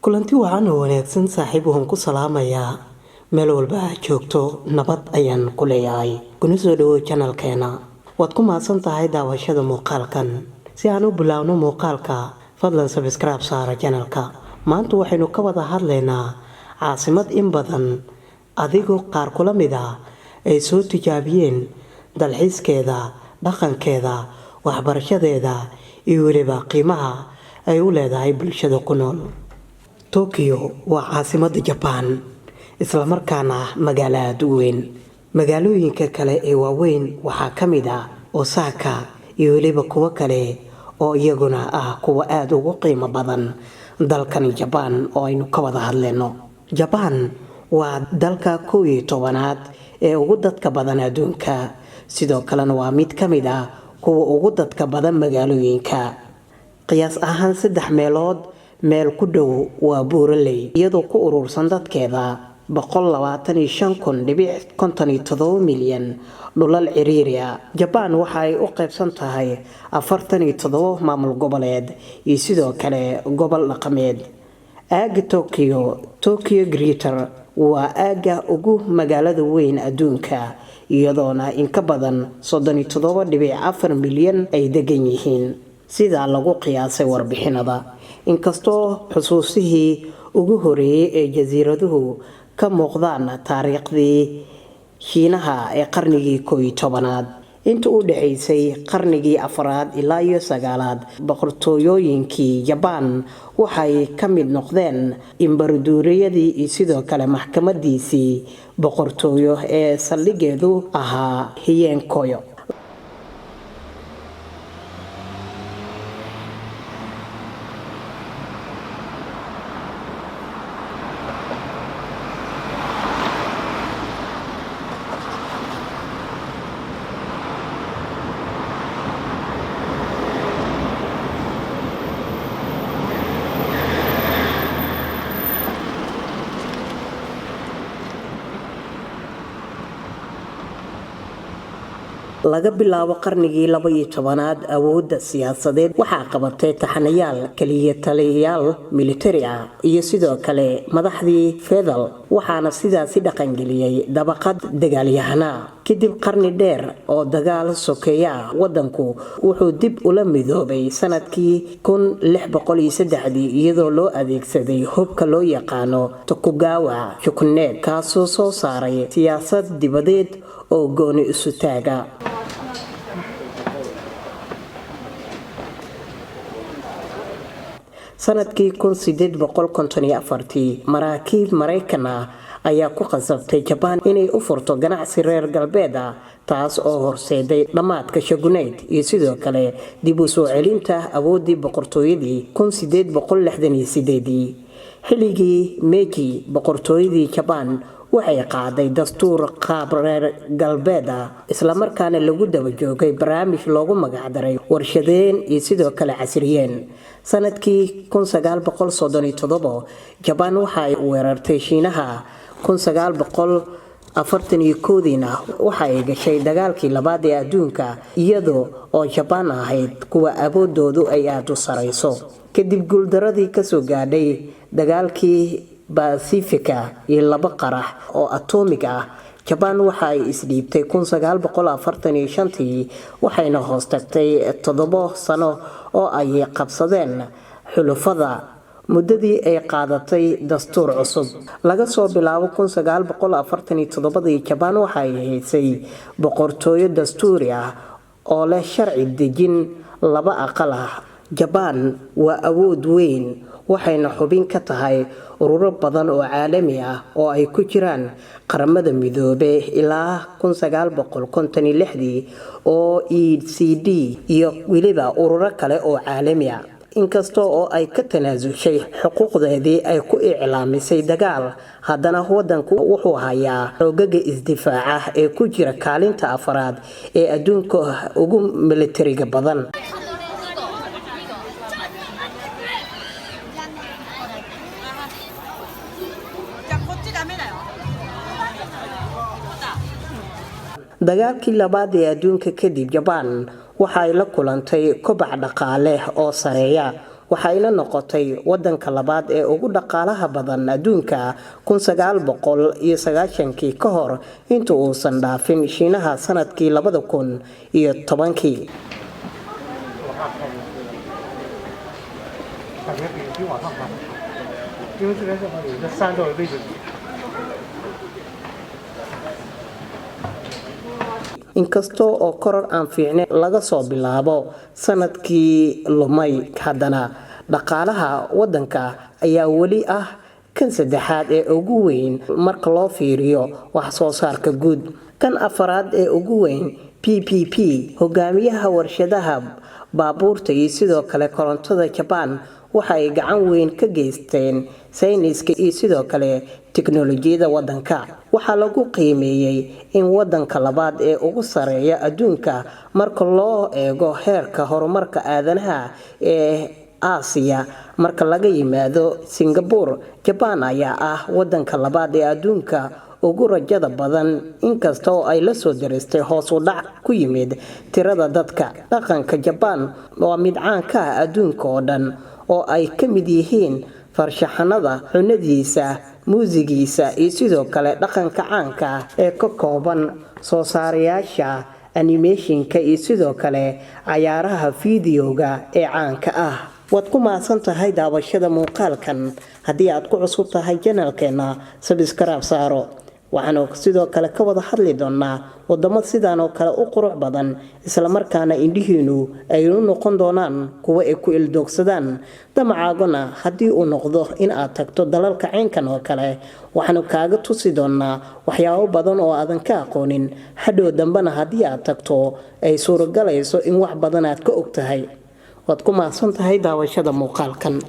kulanti waxaan wanaagsan saaxiib waxaan ku salaamayaa meel walba aad joogto nabad ayaan ku leeyahay kuna soo dhawow channelkeena waad ku mahadsan tahay daawashada muuqaalkan si aan u bilaawno muuqaalka fadlan subscribe saara channelka maanta waxaynu ka wada hadlaynaa caasimad in badan adigoo qaar kula mid ah ay soo tijaabiyeen dalxiiskeeda dhaqankeeda waxbarashadeeda iyo weliba qiimaha ay u leedahay bulshada ku nool Tokyo waa caasimadda Japan isla markaana magaalo aad u weyn magaalooyinka kale ee waaweyn waxaa ka mid ah Osaka iyo weliba kuwa kale oo iyaguna ah kuwa aad ugu qiimo badan dalkan Japan oo aynu ka wada hadlayno Japan waa dalka 11-Aad ee ugu dadka badan adduunka sidoo kalena waa mid ka mid ah kuwa ugu dadka badan magaalooyinka qiyaas ahaan 3 meelood meel ku dhow waa buuraley iyadoo ku urursan dadkeeda 125.57 milyan dhulal ciriiri ah Japan waxa ay u qaybsan tahay 47 maamul goboleed iyo sidoo kale gobol dhaqameed aaga Tokyo Greater waa aaga ugu magaalada weyn adduunka iyadoona in ka badan 37.4 milyan ay degan yihiin sida lagu qiyaasay warbixinada inkastoo xusuusihii ugu horeeyay ee jasiiraduhu ka muuqdaan taariikhdii Shiinaha ee qarnigii 11-aad inta u dhaxaysay qarnigii 4-aad ilaa 9-aad boqortooyooyinkii Japan waxay ka mid noqdeen imbaradoriyadii iyo sidoo kale maxkamadiisii boqortooyo ee saldhigeedu ahaa Heian-koyo laga bilaabo qarnigii 12-aad awoodda siyaasadeed waxaa qabatay taxanayaal kaliya taliyayaal military ah iyo sidoo kale madaxdii feudal waxaana sidaasi dhaqan geliyay dabaqad dagaalyahana kadib qarni dheer oo dagaal sokeeya wadanku wuxuu dib ula midoobay sanadkii 1603 iyadoo loo adeegsaday hubka loo yaqaano Tokugawa Shogunate kaasoo soo saaray siyaasad dibadeed oo gooni isu taaga sanadkii 1854 maraakiib Mareykan ayaa ku qasabtay Japan inay u furto ganacsi reer galbeed taas oo horseeday dhamaadka Shogunate iyo sidoo kale dib u soo celinta awoodii boqortooyadii 1868 xilligii Meiji boqortooyadii Japan waxay qaaday dastuur qaab reer galbeed isla markaana lagu daba joogay barnaamij loogu magac daray warshadeen iyo sidoo kale casriyeen sanadkii 1937 Japan waxay weerartay Shiinaha 1941 waxay gashay dagaalkii labaad ee adduunka iyadoo oo Japan ahayd kuwa awoodoodu ay aad u sareyso kadib guuldaradii ka soo gaadhay dagaalkii Pacifica iyo 2 qarax oo atomic ah Japan waxay isdhiibtay 1945 waxayna hoos tagtay 7 sano oo ay qabsadeen xulufada muddadii ay qaadatay dastuur cusub laga soo bilaabo 1947 Japan waxay haysay boqortooyo dastuuri ah oo leh sharci dejin 2 aqal ah Japan waa awood weyn waxayna xubin ka tahay ururo badan oo caalami ah oo ay ku jiraan qaramada midoobay ilaa 1956 oo OECD iyo weliba ururo kale oo caalami ah inkastoo oo ay ka tanaasushay xuquuqdeedii ay ku iclaamisay dagaal haddana wadanku wuxuu hayaa xoogagga isdifaaca ee ku jira kaalinta 4-aad ee adduunka ugu militariga badan dagaalkii labaad ee adduunka kadib Japan waxay la kulantay kobac dhaqaale oo sareeya waxayna noqotay wadanka labaad ee ugu dhaqaalaha badan adduunka 1990 ka hor inta uusan dhaafin Shiinaha sanadkii 2010. inkastoo oo koror aan fiicneyn laga soo bilaabo sanadkii lumay, haddana dhaqaalaha wadanka ayaa weli ah kan saddexaad ee ugu weyn marka loo fiiriyo wax soo saarka guud. Kan afaraad ee ugu weyn PPP, hogaamiyaha warshadaha baabuurta iyo sidoo kale korontada Japan, waxa ay gacan weyn ka geysteen sayniska iyo sidoo kale tiknoolajiyada wadanka. Waxaa lagu qiimeeyay in wadanka labaad ee ugu sareeya adduunka marka loo eego heerka horumarka aadanaha ee Aasiya marka laga yimaado Singapore. Japan ayaa ah wadanka labaad ee adduunka ugu rajada badan, inkastoo ay la soo diristay hoos u dhac ku yimid tirada dadka. Dhaqanka Japan waa mid caan ka ah adduunka oo dhan, oo ay ka mid yihiin farshaxanada, cunadiisa, muusigiisa iyo sidoo kale dhaqanka caanka ah ee ka kooban soo saarayaasha animationka iyo sidoo kale cayaaraha fiidiyowga ee caanka ah. waad ku maasan tahay daawashada muuqaalkan. Haddii aad ku cusub tahay channelkeena, subscribe saaro. waxaanu sidoo kale ka wada hadli doonaa wadamo sidaan oo kale u qurux badan, isla markaana indhihiinu ay u noqon doonaan kuwa ay ku ildoogsadaan. Damacaaguna haddii uu noqdo in aad tagto dalalka caynkan oo kale, waxaanu kaaga tusi doonaa waxyaabo badan oo aadan ka aqoonin. Hadhow dambana haddii aad tagto ay suuragalayso in wax badan aad ka ogtahay. waad ku maasan tahay daawashada muuqaalkan.